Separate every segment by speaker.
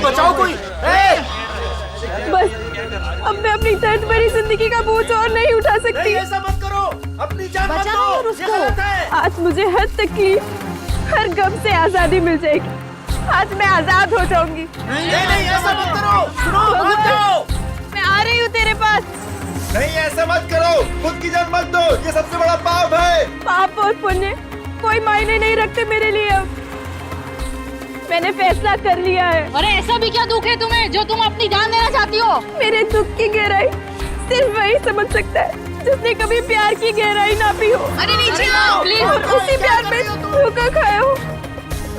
Speaker 1: बचाओ कोई।
Speaker 2: बस अब मैं अपनी दर्द भरी जिंदगी का बोझ और नहीं उठा सकती।
Speaker 1: ऐसा मत करो, अपनी जान मत दो, ये गलत है।
Speaker 2: आज मुझे हर तकलीफ, हर गम से आजादी मिल जाएगी। आज मैं आजाद हो जाऊंगी।
Speaker 1: नहीं ऐसा मत करो, सुनो मान जाओ।
Speaker 2: मैं आ रही हूँ तेरे पास।
Speaker 1: नहीं ऐसा मत करो, खुद की जान मत दो, ये सबसे बड़ा पाप है।
Speaker 2: पाप और पुण्य कोई मायने नहीं रखते मेरे लिए। अब मैंने फैसला कर लिया है।
Speaker 3: अरे ऐसा भी क्या दुख है तुम्हें जो तुम अपनी जान देना चाहती हो?
Speaker 2: मेरे दुख की गहराई सिर्फ वही समझ सकता है जिसने कभी प्यार की गहराई ना पी हो।
Speaker 3: अरे नीचे आओ प्लीज।
Speaker 2: और उसी प्यार में धोखा खाया हो।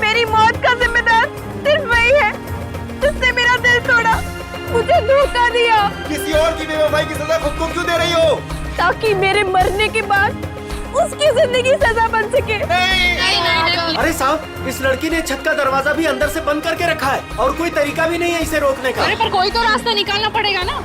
Speaker 2: मेरी मौत का जिम्मेदार सिर्फ वही है जिसने मेरा दिल तोड़ा, मुझे धोखा दिया।
Speaker 1: किसी और की बेवफाई की सजा खुद को क्यों दे रही हो?
Speaker 2: ताकि मेरे मरने के बाद उसकी जिंदगी सजा बन सके।
Speaker 3: नहीं।
Speaker 1: अरे साहब, इस लड़की ने छत का दरवाजा भी अंदर से बंद करके रखा है और कोई तरीका भी नहीं है इसे रोकने का।
Speaker 3: अरे पर कोई तो रास्ता निकालना पड़ेगा ना।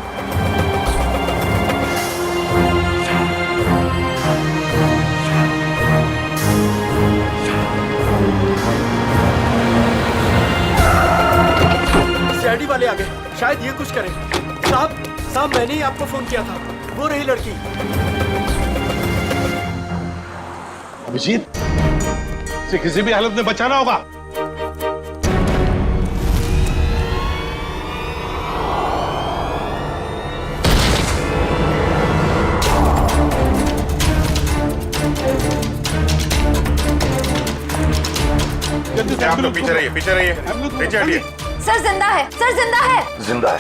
Speaker 1: सीआईडी वाले आ गए, शायद ये कुछ करें। साहब मैंने ही आपको फोन किया था, वो रही लड़की।
Speaker 4: अभिजीत, इसे किसी भी हालत में बचाना होगा।
Speaker 5: आप लोग पीछे रहिए, पीछे हटिए।
Speaker 6: सर जिंदा है, सर जिंदा है।
Speaker 4: जिंदा है।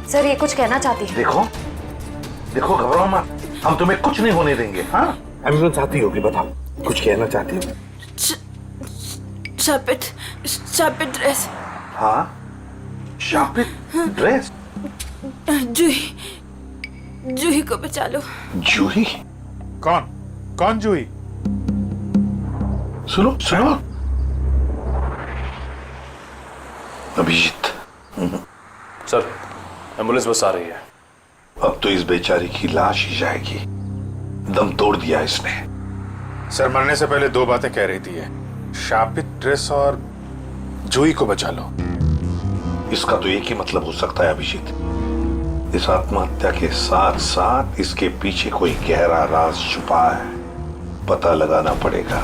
Speaker 6: सर ये कुछ कहना चाहती है।
Speaker 4: देखो घबराओ मत, हम तुम्हें कुछ नहीं होने देंगे। हाँ, एम्बुलेंस आती होगी, बताओ कुछ कहना चाहती हो?
Speaker 2: शापित ड्रेस।
Speaker 4: हाँ, शापित ड्रेस।
Speaker 2: जूही को बचा लो।
Speaker 4: जूही?
Speaker 5: कौन जूही?
Speaker 4: सुनो अभिजीत।
Speaker 7: सर, एम्बुलेंस बस आ रही है।
Speaker 4: अब तो इस बेचारी की लाश ही जाएगी, दम तोड़ दिया इसने।
Speaker 5: सर मरने से पहले दो बातें कह रही थी ये, शापित ड्रेस और जूही को बचा लो।
Speaker 4: इसका तो एक ही मतलब हो सकता है अभिजीत, इस आत्महत्या के साथ साथ इसके पीछे कोई गहरा राज छुपा है, पता लगाना पड़ेगा।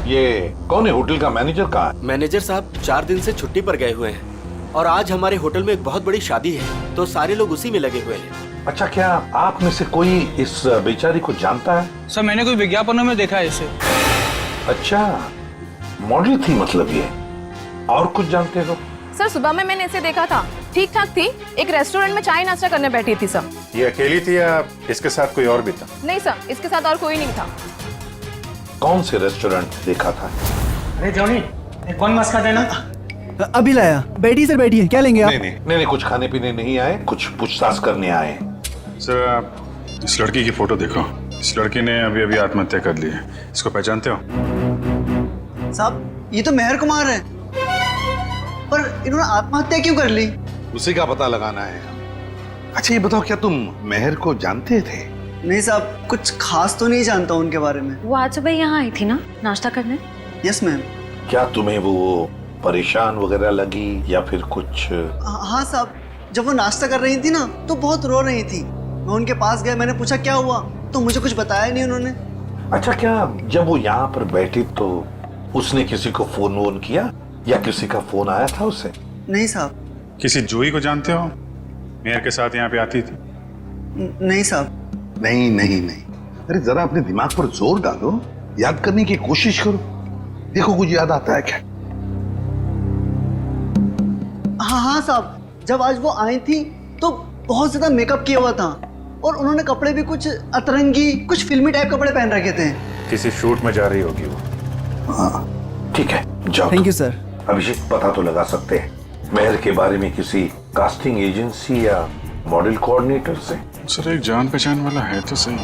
Speaker 4: ये कौन है? होटल का मैनेजर कहाँ है?
Speaker 1: मैनेजर साहब 4 दिन से छुट्टी पर गए हुए हैं और आज हमारे होटल में एक बहुत बड़ी शादी है, तो सारे लोग उसी में लगे हुए हैं।
Speaker 4: अच्छा, क्या आप में से कोई इस बेचारी को जानता है?
Speaker 8: सर मैंने कोई विज्ञापनों में देखा है इसे।
Speaker 4: अच्छा, मॉडल थी मतलब ये। और कुछ जानते हो?
Speaker 6: सर सुबह में मैंने इसे देखा था, ठीक ठाक थी। एक रेस्टोरेंट में चाय नाश्ता करने बैठी थी सर।
Speaker 5: ये अकेली थी या इसके साथ कोई और भी था?
Speaker 6: नहीं सर, इसके साथ और कोई नहीं था।
Speaker 4: कौन से रेस्टोरेंट देखा था?
Speaker 8: अरे जॉनी, कौन मस्का देना?
Speaker 9: अभी लाया। बैठिए सर, बैठिए। क्या लेंगे आप?
Speaker 4: नहीं, कुछ खाने पीने नहीं आए, कुछ पूछताछ करने आए।
Speaker 5: सर आप इस लड़की की फोटो देखो, इस लड़की ने अभी आत्महत्या कर ली है। इसको पहचानते हो?
Speaker 9: साहब ये तो मेहर कुमार है, पर इन्होंने आत्महत्या क्यों कर ली?
Speaker 4: उसी का पता लगाना है। अच्छा ये बताओ, क्या तुम मेहर को जानते थे?
Speaker 9: नहीं साहब, कुछ खास तो नहीं जानता उनके बारे में।
Speaker 6: वो आज सुबह यहाँ आई थी ना नाश्ता करने?
Speaker 9: Yes ma'am.
Speaker 4: क्या तुम्हें वो परेशान वगैरह लगी या फिर कुछ?
Speaker 9: हाँ साहब, जब वो नाश्ता कर रही थी ना तो बहुत रो रही थी। मैं उनके पास गया, मैंने पूछा क्या हुआ, तो मुझे कुछ बताया नहीं उन्होंने।
Speaker 4: अच्छा, क्या जब वो यहाँ पर बैठी तो उसने किसी को फोन वोन किया या किसी का फोन आया था उसे?
Speaker 9: नहीं साहब।
Speaker 5: किसी जूही को जानते हो? मेयर के साथ यहाँ पे आती थी?
Speaker 9: नहीं साहब।
Speaker 4: नहीं, अरे जरा अपने दिमाग पर जोर डालो, याद करने की कोशिश करो, देखो कुछ याद आता है क्या?
Speaker 9: हाँ साहब, जब आज वो आई थी तो बहुत ज्यादा मेकअप किया हुआ था और उन्होंने कपड़े भी कुछ अतरंगी, कुछ फिल्मी टाइप कपड़े पहन रखे थे।
Speaker 5: किसी शूट में जा रही होगी वो।
Speaker 4: हाँ ठीक है, जाओ।
Speaker 9: Thank you sir.
Speaker 4: अभिषेक, पता तो लगा सकते हैं मेहर के बारे में किसी कास्टिंग एजेंसी या मॉडल कोऑर्डिनेटर से?
Speaker 5: सर एक जान पहचान वाला है तो सही।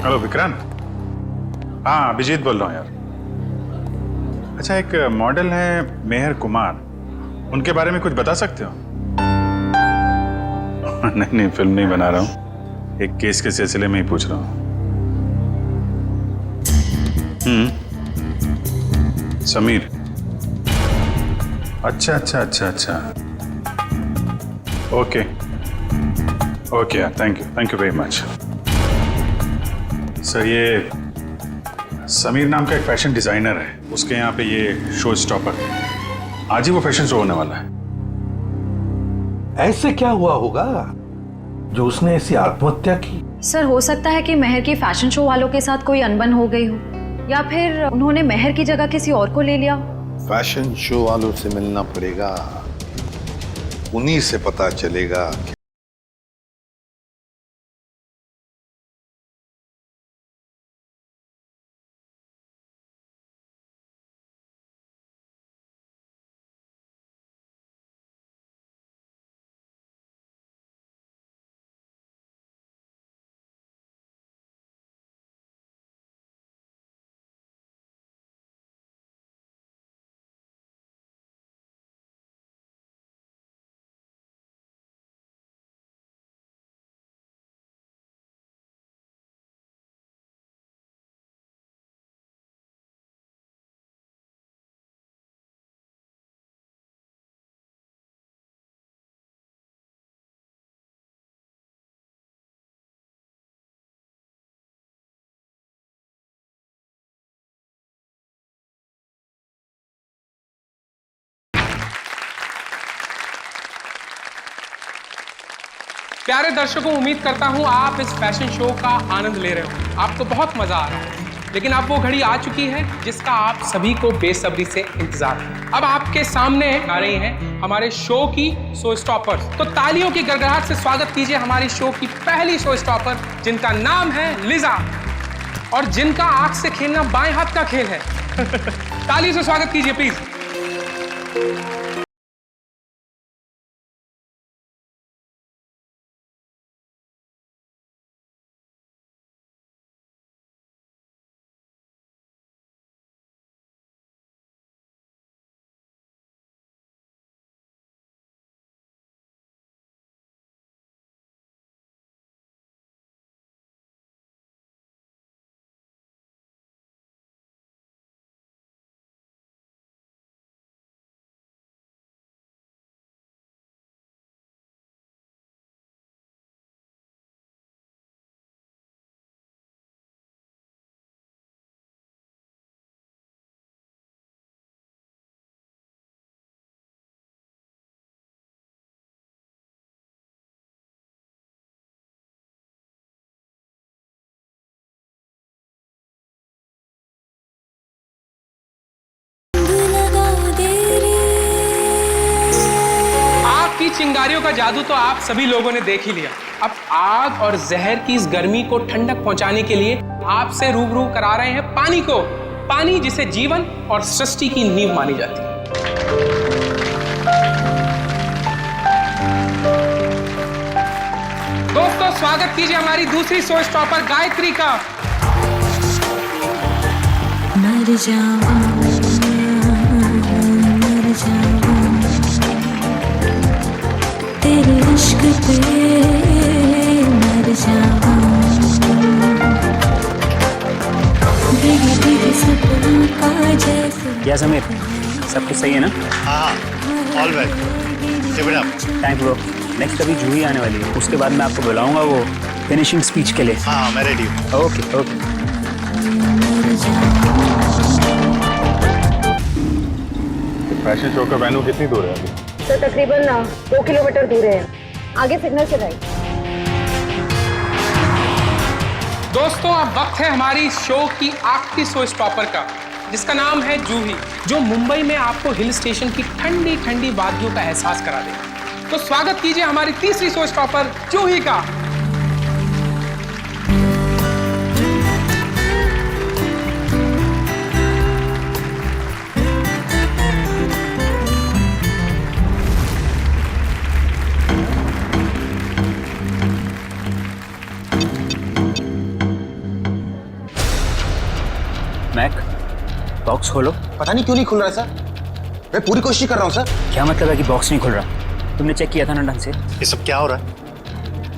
Speaker 5: हेलो विक्रांत। हाँ अभिजीत बोल रहा हूँ यार। अच्छा एक मॉडल है मेहर कुमार, उनके बारे में कुछ बता सकते हो? नहीं फिल्म नहीं बना रहा हूँ, एक केस के सिलसिले में ही पूछ रहा हूँ। समीर। अच्छा अच्छा अच्छा अच्छा। ओके ओके यार, thank you very much. Sir ये समीर नाम का एक फैशन डिजाइनर है, उसके यहाँ पे ये शो स्टॉपर है। आज ही वो फैशन शो होने वाला है।
Speaker 4: ऐसे क्या हुआ होगा जो उसने ऐसी आत्महत्या की?
Speaker 6: सर हो सकता है कि महर की फैशन शो वालों के साथ कोई अनबन हो गई हो, या फिर उन्होंने महर की जगह किसी और को ले लिया।
Speaker 4: फैशन शो वालों से मिलना पड़ेगा, उन्हीं से पता चलेगा।
Speaker 10: प्यारे दर्शकों, उम्मीद करता हूं आप इस फैशन शो का आनंद ले रहे हो। आपको बहुत मजा आ रहा है, लेकिन अब वो घड़ी आ चुकी है जिसका आप सभी को बेसब्री से इंतजार है। अब आपके सामने आ रही हैं हमारे शो की शो स्टॉपर्स। तो तालियों की गड़गड़ाहट से स्वागत कीजिए हमारी शो की पहली शो स्टॉपर, जिनका नाम है लिजा और जिनका आंख से खेलना बाएं हाथ का खेल है। तालियों से स्वागत कीजिए प्लीज। चिंगारियों का जादू तो आप सभी लोगों ने देख ही लिया। अब आग और जहर की इस गर्मी को ठंडक पहुंचाने के लिए आपसे रूबरू करा रहे हैं पानी को। पानी जिसे जीवन और सृष्टि की नींव मानी जाती है। दोस्तों स्वागत कीजिए हमारी दूसरी शो स्टॉपर गायत्री का।
Speaker 11: मर जाऊं, मर जाऊं तेरे इश्क पे, मर जाऊं भीगे भीगे सपनों का जैसे।
Speaker 12: क्या समीर, सब कुछ सही है ना?
Speaker 13: हाँ all well, keep it up.
Speaker 12: Thank you. Next अभी जूही आने वाली है, उसके बाद मैं आपको बुलाऊंगा वो फिनिशिंग स्पीच के लिए।
Speaker 13: हाँ मैं रेडी हूँ।
Speaker 12: Okay okay.
Speaker 5: फैशन शो का वेन्यू कितनी दूर है अभी?
Speaker 2: तो तकरीबन 2 किलोमीटर दूर है, आगे सिग्नल से राइट।
Speaker 10: दोस्तों अब वक्त है हमारी शो की आखिरी शो स्टॉपर का, जिसका नाम है जूही, जो मुंबई में आपको हिल स्टेशन की ठंडी ठंडी वादियों का एहसास करा देगा। तो स्वागत कीजिए हमारी तीसरी शो स्टॉपर जूही का।
Speaker 12: मैक, बॉक्स खोलो।
Speaker 13: पता नहीं क्यों नहीं खुल रहा सर, मैं पूरी कोशिश कर रहा हूँ सर।
Speaker 12: क्या मतलब है कि बॉक्स नहीं खुल रहा? तुमने चेक किया था ना ढंग से?
Speaker 13: ये सब क्या हो रहा है?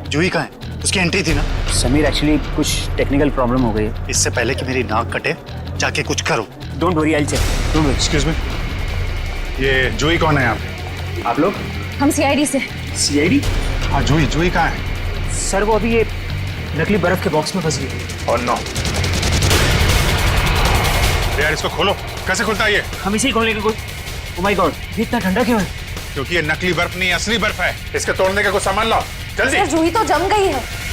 Speaker 13: जूही कहाँ है? उसकी एंट्री थी ना।
Speaker 12: समीर एक्चुअली कुछ टेक्निकल प्रॉब्लम हो गई है।
Speaker 13: इससे पहले कि मेरी नाक कटे
Speaker 14: जाके कुछ करो।
Speaker 12: Don't worry, I will check. Don't worry.
Speaker 5: Excuse me, ये जूही कौन है यहाँ पे?
Speaker 12: आप लोग?
Speaker 6: हम सीआईडी से।
Speaker 12: सीआईडी?
Speaker 5: हाँ, जूही कहाँ है?
Speaker 12: सर वो अभी ये नकली बर्फ के बॉक्स में फंस गई।
Speaker 5: और नो यार, इसको खोलो। कैसे खुलता है ये?
Speaker 12: हम इसी खोलने के कोई। ओह माय गॉड, ये इतना ठंडा क्यों है?
Speaker 5: क्योंकि ये नकली बर्फ नहीं, असली बर्फ है। इसके तोड़ने का कुछ सामान लाओ जल्दी।
Speaker 6: जूही तो जम गई है।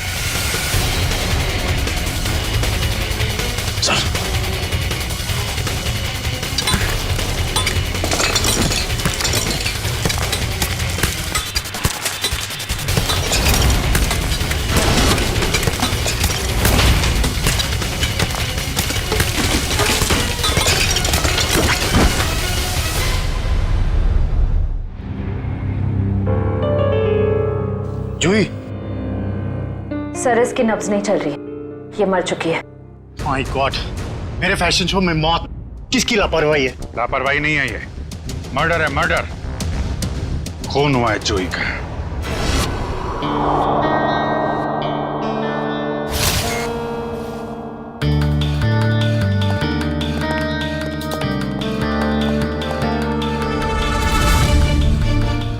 Speaker 14: जूही,
Speaker 6: सर इसकी नब्ज नहीं चल रही, ये मर चुकी है।
Speaker 14: माय गॉड, मेरे फैशन शो में मौत। किसकी लापरवाही है?
Speaker 5: लापरवाही नहीं है, ये मर्डर है, मर्डर। खून हुआ है जूही का।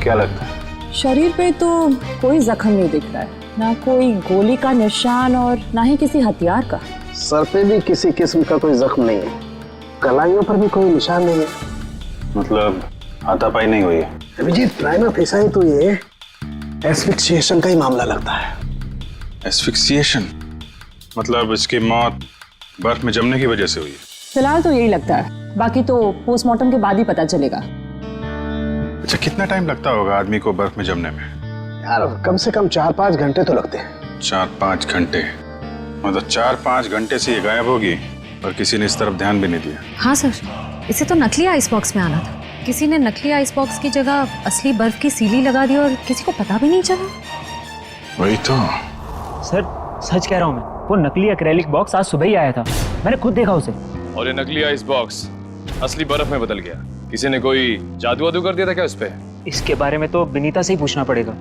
Speaker 7: क्या लगता है?
Speaker 15: शरीर पे तो कोई जख्म नहीं दिख रहा है, ना कोई गोली का निशान और ना ही किसी हथियार का।
Speaker 13: सर पे भी किसी किस्म का कोई जख्म नहीं है, कलाइयों पर भी कोई निशान नहीं है।
Speaker 7: मतलब हाथापाई नहीं हुई है?
Speaker 13: अभिजीत, प्राइमा फेसाई तो ये एस्फिक्सिएशन का ही मामला लगता है।
Speaker 5: एस्फिक्सिएशन? मतलब इसकी मौत बर्फ में जमने की वजह से हुई है?
Speaker 15: फिलहाल तो यही लगता है, बाकी तो पोस्टमार्टम के बाद ही पता चलेगा।
Speaker 5: अच्छा, कितना टाइम लगता होगा आदमी को बर्फ में जमने में?
Speaker 13: यार कम से कम 4-5 घंटे तो लगते हैं।
Speaker 5: 4-5 घंटे? मतलब 4-5 घंटे से ये गायब होगी और किसी ने इस तरफ ध्यान भी नहीं दिया।
Speaker 6: हाँ सर, इसे तो नकली आइस बॉक्स में आना था। किसी ने नकली आइस बॉक्स की जगह असली बर्फ की सीली लगा दी और किसी को पता भी नहीं चला।
Speaker 5: वही तो।
Speaker 12: सर सच कह रहा हूँ मैं, वो नकली एक्रेलिक बॉक्स आज सुबह ही आया था, मैंने खुद देखा उसे।
Speaker 7: और ये नकली आइस बॉक्स असली बर्फ में बदल गया। किसी ने कोई जादू वादू कर दिया था क्या उस पे?
Speaker 12: इसके बारे में तो विनीता से ही पूछना पड़ेगा।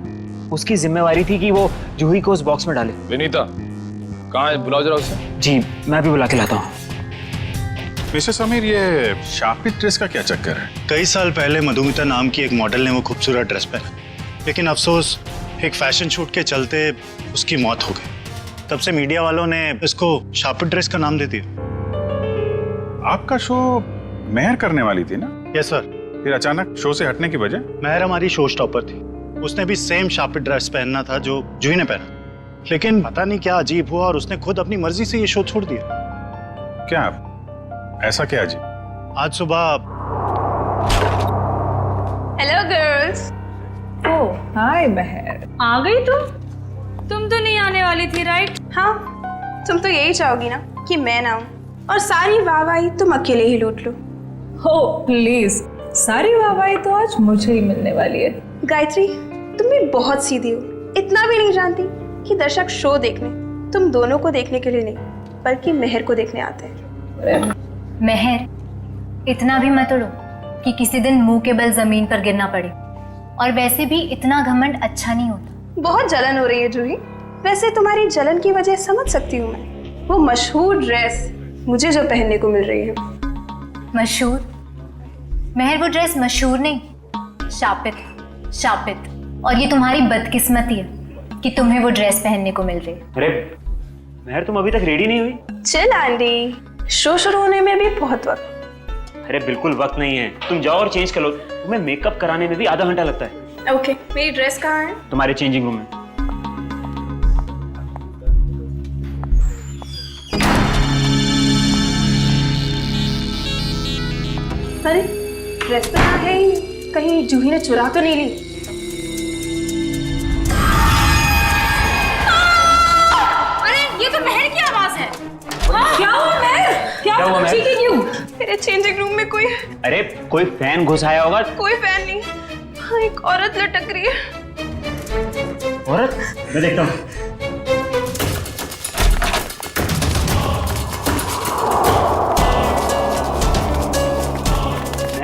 Speaker 12: उसकी जिम्मेवारी थी कि वो जूही को उस बॉक्स में डाले।
Speaker 7: विनीता कहाँ है? बुलाओ जरा उसे।
Speaker 12: जी मैं भी बुला के लाता हूँ।
Speaker 5: मिस्टर समीर, ये शापित ड्रेस का क्या चक्कर है?
Speaker 14: कई साल पहले मधुमिता नाम की एक मॉडल ने वो खूबसूरत ड्रेस पहना, लेकिन अफसोस एक फैशन शूट के चलते उसकी मौत हो गई। तब से मीडिया वालों ने इसको शापित ड्रेस का नाम दे दिया।
Speaker 5: आपका शो मेहर करने वाली थी ना?
Speaker 14: Yes sir.
Speaker 5: फिर अचानक शो से हटने की वजह?
Speaker 14: मेहर हमारी शो स्टॉपर थी, उसने भी सेम शापित ड्रेस पहनना था जो जूही ने पहना, लेकिन पता नहीं क्या अजीब हुआ और उसने खुद अपनी मर्जी से ये शो छोड़ दिया।
Speaker 5: क्या ऐसा क्या अजीब?
Speaker 14: आज सुबह।
Speaker 2: Hello girls.
Speaker 15: ओह हाय महर,
Speaker 3: आ गई तुम तो नहीं आने वाली थी राइट?
Speaker 2: हाँ, तुम तो यही चाहोगी ना कि मैं ना आऊं और सारी वाहवाही तुम अकेले ही लूट लो।
Speaker 15: हो प्लीज, सारी वाहवाही तो आज मुझे ही मिलने वाली है।
Speaker 2: गायत्री, तुम भी बहुत सीधी हो। इतना भी नहीं जानती कि दर्शक शो देखने तुम दोनों को देखने के लिए नहीं, बल्कि मेहर को देखने आते हैं।
Speaker 3: मेहर, इतना भी मत उड़ो कि किसी दिन मुंह के बल जमीन पर गिरना पड़े। और वैसे भी इतना घमंड अच्छा नहीं होता।
Speaker 2: बहुत जलन हो रही है जूही। वैसे तुम्हारी जलन की वजह समझ सकती हूँ मैं। वो मशहूर ड्रेस मुझे जो पहनने को मिल रही है।
Speaker 3: मशहूर? मेहर, वो ड्रेस मशहूर नहीं, शापित। और ये तुम्हारी बदकिस्मती है कि तुम्हें वो ड्रेस पहनने को मिल रही है।
Speaker 12: अरे मेहर, तुम अभी तक रेडी नहीं हुई?
Speaker 2: चल आंटी, शो शुरू होने में भी बहुत वक्त।
Speaker 12: अरे बिल्कुल वक्त नहीं है, तुम जाओ और चेंज कर लो। तुम्हें मेकअप कराने में भी आधा घंटा लगता है।
Speaker 2: ओके, मेरी ड्रेस कहाँ है?
Speaker 12: तुम्हारे चेंजिंग रूम में।
Speaker 2: अरे ड्रेस तो यहाँ है ही, कहीं जूही ने चुरा तो नहीं ली?
Speaker 3: अरे ये तो मेहर की आवाज है।
Speaker 15: क्या हुआ महर? क्या
Speaker 12: हुआ महर?
Speaker 15: चीखी क्यों?
Speaker 2: मेरे चेंजिंग रूम में कोई
Speaker 12: अरे कोई फैन घुस आया होगा।
Speaker 2: कोई फैन नहीं, हाँ, एक औरत लटक रही है।
Speaker 12: औरत? मैं देखता हूँ।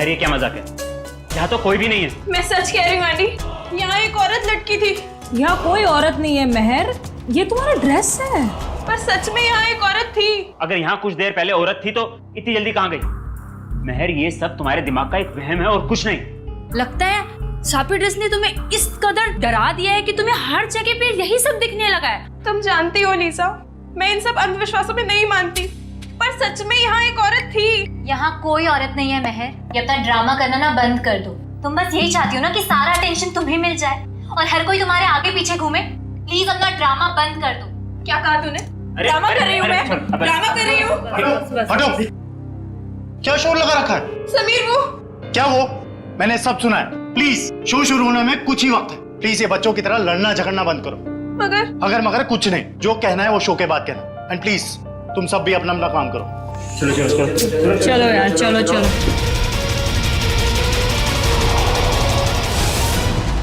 Speaker 12: ये क्या मजाक है? यहाँ तो कोई भी नहीं है।
Speaker 2: मैं सच कह रही हूँ आंटी, यहाँ एक औरत लटकी थी।
Speaker 15: यहाँ कोई औरत नहीं है महर, ये तुम्हारा ड्रेस है।
Speaker 2: पर सच में यहाँ एक औरत थी।
Speaker 12: अगर यहाँ कुछ देर पहले औरत थी तो इतनी जल्दी कहाँ गई? मेहर, ये सब तुम्हारे दिमाग का एक वहम है और कुछ नहीं।
Speaker 16: लगता है छापी ड्रेस ने तुम्हें इस कदर डरा दिया है कि तुम्हें हर जगह पे यही सब दिखने लगा है।
Speaker 2: तुम जानती हो लीसा, मैं इन सब अंधविश्वासों में नहीं मानती, पर सच में यहाँ एक औरत थी।
Speaker 3: यहाँ कोई औरत नहीं है महर, ये अपना ड्रामा करना ना बंद कर दो। तुम बस यही चाहती हो ना कि सारा अटेंशन तुम्हें मिल जाए और हर कोई तुम्हारे आगे पीछे घूमे। प्लीज अपना ड्रामा बंद कर दो।
Speaker 2: क्या कहा तूने? ड्रामा कर रही हूँ मैं, ड्रामा कर रही हूँ।
Speaker 14: हटो, क्या शोर लगा रखा है?
Speaker 2: समीर वो
Speaker 14: क्या वो? मैंने सब सुना है। प्लीज, शो शुरू होने में कुछ ही वक्त है। प्लीज ये बच्चों की तरह लड़ना झगड़ना बंद करो।
Speaker 2: मगर
Speaker 14: मगर कुछ नहीं, जो कहना है वो शो के बाद कहना। एंड प्लीज तुम सब भी अपना अपना काम करो।
Speaker 15: चलो यार, चलो चलो।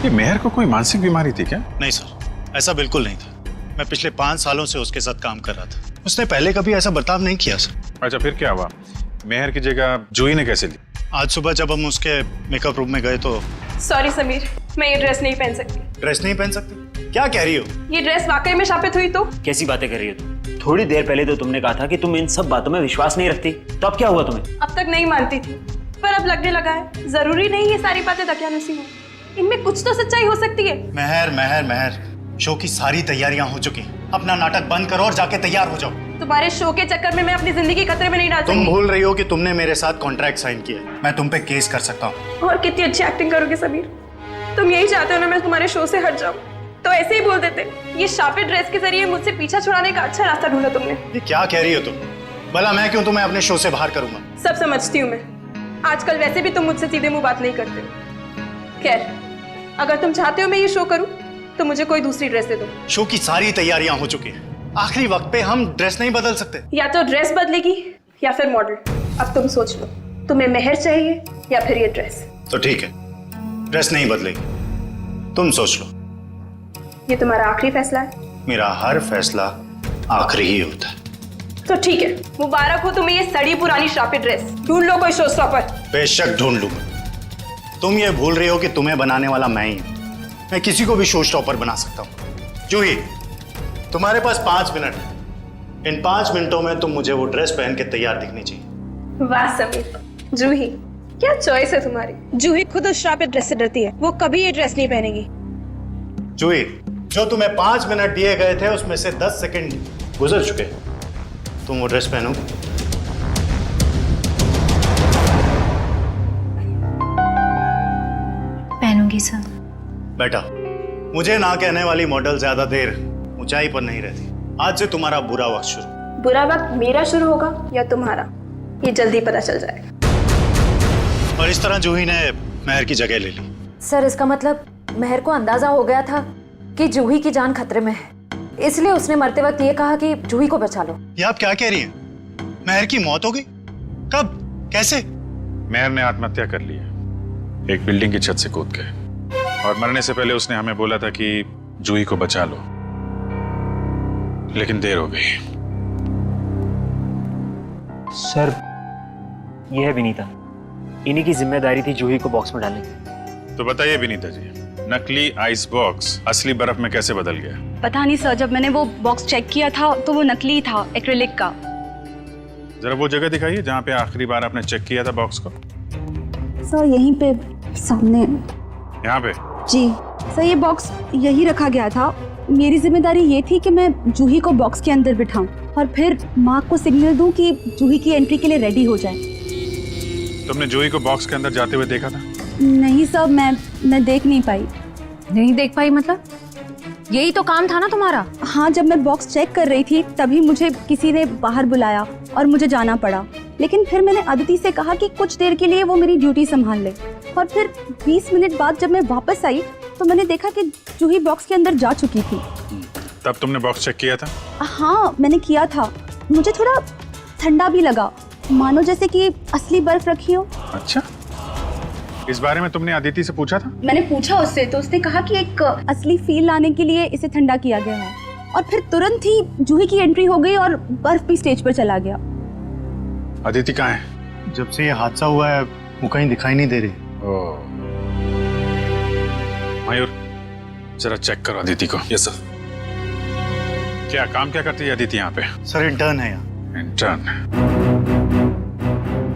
Speaker 5: ये मेहर को कोई मानसिक बीमारी थी क्या?
Speaker 14: नहीं सर, ऐसा बिल्कुल नहीं था। मैं पिछले 5 सालों से उसके साथ काम कर रहा था। उसने पहले कभी ऐसा बर्ताव नहीं किया सर।
Speaker 5: अच्छा, फिर क्या हुआ? मेहर की जगह जूही ने कैसे ली?
Speaker 14: आज सुबह जब हम उसके मेकअप रूम में गए तो।
Speaker 2: सॉरी समीर, मैं ये ड्रेस नहीं पहन सकती।
Speaker 14: ड्रेस नहीं पहन सकती? क्या कह रही हो?
Speaker 2: ये ड्रेस वाकई में शापित हुई तो?
Speaker 12: कैसी बातें कर रही हो तुम? थोड़ी देर पहले तो तुमने कहा था कि तुम इन सब बातों में विश्वास नहीं रखती, तो अब क्या हुआ तुम्हें?
Speaker 2: अब तक नहीं मानती थी, पर अब लगने लगा है जरूरी नहीं ये सारी बातें दकियानुसी हो। इनमें कुछ तो सच्चाई हो सकती है।
Speaker 14: मेहर मेहर मेहर, शो की सारी तैयारियां हो चुकी हैं। अपना नाटक बंद करो और जाके तैयार हो जाओ।
Speaker 2: तुम्हारे शो के चक्कर में मैं अपनी जिंदगी खतरे में नहीं डाल सकती।
Speaker 14: तुम भूल रही हो कि तुमने मेरे साथ कॉन्ट्रैक्ट साइन किया है। मैं तुम पे केस कर सकता हूँ।
Speaker 2: और कितनी अच्छी एक्टिंग करोगे समीर। तुम यही चाहते हो ना मैं तुम्हारे शो से हट जाऊं, तो ऐसे ही बोल देते। ये शापित ड्रेस के जरिए मुझसे पीछा छुड़ाने का अच्छा रास्ता ढूंढा तुमने।
Speaker 14: ये क्या कह रही हो तुम? भला मैं क्यों तुम्हें अपने शो से बाहर करूंगा?
Speaker 2: सब समझती हूँ मैं। आजकल वैसे भी तुम मुझसे सीधे मुंह बात नहीं करते हो। खैर, अगर तुम चाहते हो मैं ये शो करूं तो मुझे कोई दूसरी ड्रेस दे दो।
Speaker 14: शो की सारी तैयारियां हो चुकी हैं। आखिरी वक्त पे हम ड्रेस नहीं बदल सकते।
Speaker 2: या तो ड्रेस बदलेगी या फिर मॉडल। अब तुम सोच लो, तुम्हें मेहर चाहिए या फिर ये ड्रेस?
Speaker 14: तो ठीक है, ड्रेस नहीं बदलेगी, तुम सोच लो।
Speaker 2: ये तुम्हारा आखिरी फैसला है?
Speaker 14: मेरा हर फैसला आखिरी ही होता है।
Speaker 2: तो ठीक है, मुबारक हो तुम्हें ये सड़ी पुरानी शापित ड्रेस। ढूंढ लो कोई शो स्टॉपर।
Speaker 14: बेशक ढूंढ लूंगा। तुम ये भूल रही हो कि तुम्हें बनाने वाला मैं ही हूं। मैं किसी को भी शो स्टॉपर बना सकता हूं। जूही, तुम्हारे पास 5 मिनट है। इन 5 मिनटों में तुम मुझे वो ड्रेस पहन के तैयार दिखनी चाहिए।
Speaker 2: वाह समीर, जूही क्या चॉइस है तुम्हारी। जूही खुद उस शापित ड्रेस से डरती है, वो कभी ये ड्रेस नहीं पहनेगी।
Speaker 14: जूही, जो तुम्हें 5 मिनट दिए गए थे उसमें से 10 सेकंड गुजर चुके। तुम वो ड्रेस पहनो।
Speaker 3: पहनूंगी सर।
Speaker 14: बेटा, मुझे ना कहने वाली मॉडल ज्यादा देर ऊंचाई पर नहीं रहती। आज से तुम्हारा बुरा वक्त शुरू।
Speaker 2: बुरा वक्त मेरा शुरू होगा या तुम्हारा, ये जल्दी पता चल जाएगा।
Speaker 14: और इस तरह जूही ने मेहर की जगह ले ली।
Speaker 6: सर, इसका मतलब मेहर को अंदाजा हो गया था कि जूही की जान खतरे में है, इसलिए उसने मरते वक्त ये कहा कि जूही को बचा लो।
Speaker 14: ये आप क्या कह रही हैं? मेहर की मौत हो गई? कब? कैसे?
Speaker 5: मेहर ने आत्महत्या कर ली है, एक बिल्डिंग की छत से कूद के। और मरने से पहले उसने हमें बोला था कि जूही को बचा लो, लेकिन देर हो गई।
Speaker 12: सर, ये है विनीता। इन्हीं की जिम्मेदारी थी जूही को बॉक्स में डालने की।
Speaker 5: तो बताइए विनीता जी, नकली आइस बॉक्स असली बर्फ में कैसे बदल गया?
Speaker 17: पता नहीं सर, जब मैंने वो बॉक्स चेक किया था तो वो नकली था, एक्रिलिक का।
Speaker 5: जरा वो जगह दिखाइए जहाँ पे आखिरी बार आपने चेक किया था बॉक्स को।
Speaker 17: सर यहीं पे सामने।
Speaker 5: यहाँ पे?
Speaker 17: जी सर, ये बॉक्स यही रखा गया था। मेरी जिम्मेदारी ये थी कि मैं जूही को बॉक्स के अंदर बिठाऊं और फिर माँ को सिग्नल दूं कि जूही की एंट्री के लिए रेडी हो जाए।
Speaker 5: तुमने जूही को बॉक्स के अंदर जाते हुए देखा था?
Speaker 17: नहीं सर, मैं देख नहीं पाई।
Speaker 6: नहीं देख पाई मतलब? यही तो काम था ना तुम्हारा।
Speaker 17: हाँ, जब मैं बॉक्स चेक कर रही थी तभी मुझे किसी ने बाहर बुलाया और मुझे जाना पड़ा। लेकिन फिर मैंने अदिति से कहा कि कुछ देर के लिए वो मेरी ड्यूटी संभाल ले। और फिर 20 मिनट बाद जब मैं वापस आई तो मैंने देखा कि जूही बॉक्स के अंदर जा चुकी थी।
Speaker 5: तब तुमने बॉक्स चेक किया था?
Speaker 17: हाँ, मैंने किया था। मुझे थोड़ा ठंडा भी लगा, मानो जैसे कि असली बर्फ रखी हो।
Speaker 5: अच्छा, इस बारे में तुमने अदिति से पूछा था?
Speaker 17: मैंने पूछा उससे, तो उसने कहा कि एक असली फील लाने के लिए इसे ठंडा किया गया है। और फिर तुरंत ही जूही की एंट्री हो गई और बर्फ भी स्टेज पर चला गया।
Speaker 5: अदिति कहाँ है?
Speaker 14: जब से ये हादसा हुआ है वो कहीं दिखाई नहीं दे रही।
Speaker 5: मयूर, जरा चेक करो अदिति को।
Speaker 7: Yes sir.
Speaker 5: क्या काम क्या करती है अदिति यहाँ पे?
Speaker 14: सर इंटर्न है यहाँ।
Speaker 5: इंटर्न?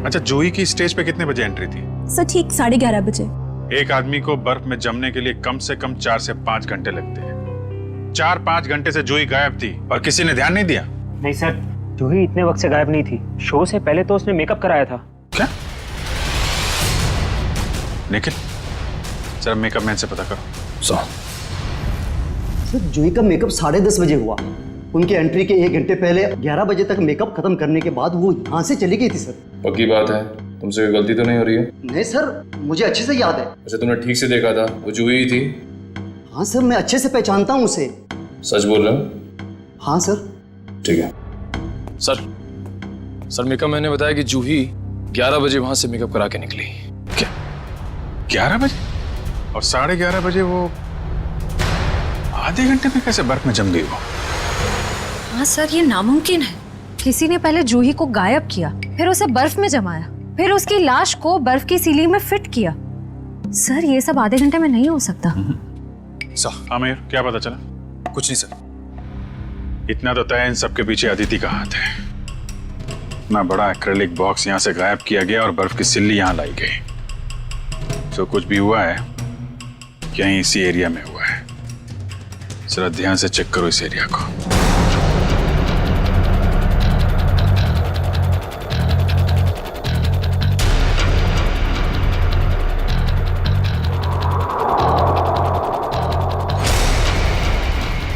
Speaker 5: अच्छा, जूही की स्टेज पे कितने बजे एंट्री थी?
Speaker 17: सर ठीक 11:30 बजे।
Speaker 5: एक आदमी को बर्फ में जमने के लिए कम से कम 4 से 5 घंटे लगते हैं। 4-5 घंटे से जूही गायब थी और किसी ने ध्यान नहीं दिया।
Speaker 12: नहीं सर, जूही इतने वक्त से गायब नहीं थी। शो से पहले तो उसने मेकअप कराया था।
Speaker 5: क्या? निखिल, जरा मेकअप मैन से पता करो।
Speaker 9: सर जूही का मेकअप 10:30 बजे हुआ। उनकी एंट्री के 1 घंटे पहले 11 बजे तक मेकअप खत्म करने के बाद वो यहाँ से चली गई थी सर।
Speaker 7: पक्की बात है? तुमसे कोई गलती तो नहीं हो रही है?
Speaker 9: नहीं सर, मुझे अच्छे से याद है।
Speaker 7: अच्छा, तुमने ठीक से देखा था? वो जूही ही थी?
Speaker 9: हाँ सर, मैं अच्छे से पहचानता हूँ उसे।
Speaker 7: सच बोल रहे हो?
Speaker 9: हाँ सर।
Speaker 7: ठीक है। सर मेकअप मैंने बताया कि जूही 11 बजे वहां से मेकअप करा के निकली।
Speaker 5: क्या 11 बजे? और 11:30 बजे वो आधे घंटे में कैसे बर्फ में जम गई वो?
Speaker 6: हाँ सर, ये नामुमकिन है। किसी ने पहले जूही को गायब किया, फिर उसे बर्फ में जमाया, फिर उसकी लाश को बर्फ की सीली में फिट किया। सर ये सब आधे घंटे में नहीं हो सकता।
Speaker 5: आमिर, क्या पता चला?
Speaker 7: कुछ नहीं सर।
Speaker 5: इतना तो तय इन सबके पीछे अदिति का हाथ है। इतना बड़ा एक्रेलिक बॉक्स यहाँ से गायब किया गया और बर्फ की सिल्ली यहाँ लाई गई। जो कुछ भी हुआ है यहीं इसी एरिया में हुआ है। जरा ध्यान से चेक करो इस एरिया को।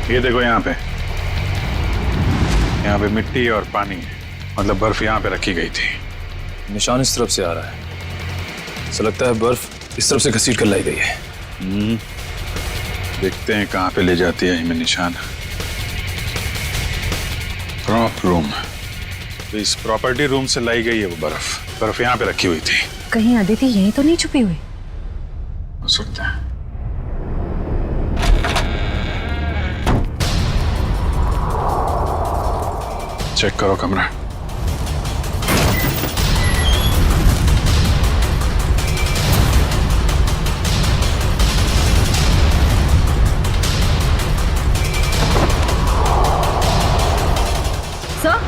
Speaker 5: ये देखो, यहाँ पे मिट्टी और पानी है, मतलब बर्फ यहाँ पे रखी गई थी।
Speaker 7: निशान इस तरफ से आ रहा है। ऐसा लगता है बर्फ इस तरफ से घसीट कर लाई गई है।
Speaker 5: देखते हैं कहाँ पे ले जाती है हमें निशान। प्रॉप रूम, तो इस प्रॉपर्टी रूम से लाई गई है वो बर्फ यहाँ पे रखी हुई थी।
Speaker 6: कहीं अदिति यहीं तो नहीं छुपी हुई?
Speaker 5: हो सकता है। चेक करो कमरा।
Speaker 6: सर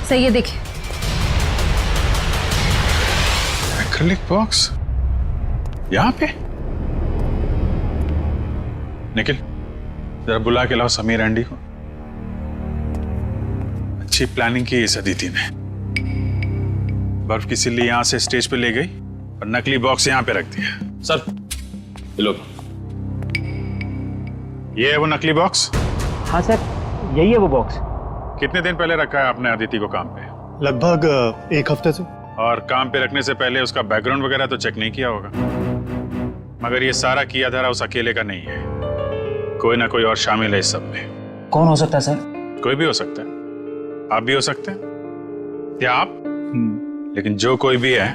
Speaker 6: सही है, देखिए।
Speaker 5: एक्रिलिक बॉक्स यहाँ पे। निखिल, जरा बुला के लाओ समीर एंडी को। अच्छी प्लानिंग की इस अदिति ने। बर्फ की सिल्ली यहां से स्टेज पे ले गई और नकली बॉक्स यहां पे रख दिया।
Speaker 7: सर ये लो।
Speaker 5: ये है वो नकली बॉक्स?
Speaker 12: हाँ सर, यही है वो बॉक्स।
Speaker 5: कितने दिन पहले रखा है आपने अदिति को काम पे?
Speaker 14: लगभग 1 हफ्ते से।
Speaker 5: और काम पे रखने से पहले उसका बैकग्राउंड वगैरह तो चेक नहीं किया होगा? मगर ये सारा किया धरा उस अकेले का नहीं है, कोई ना कोई और शामिल है इस सब में।
Speaker 12: कौन हो सकता है सर?
Speaker 5: कोई भी हो सकता है। आप भी हो सकते हैं, या आप। लेकिन जो कोई भी है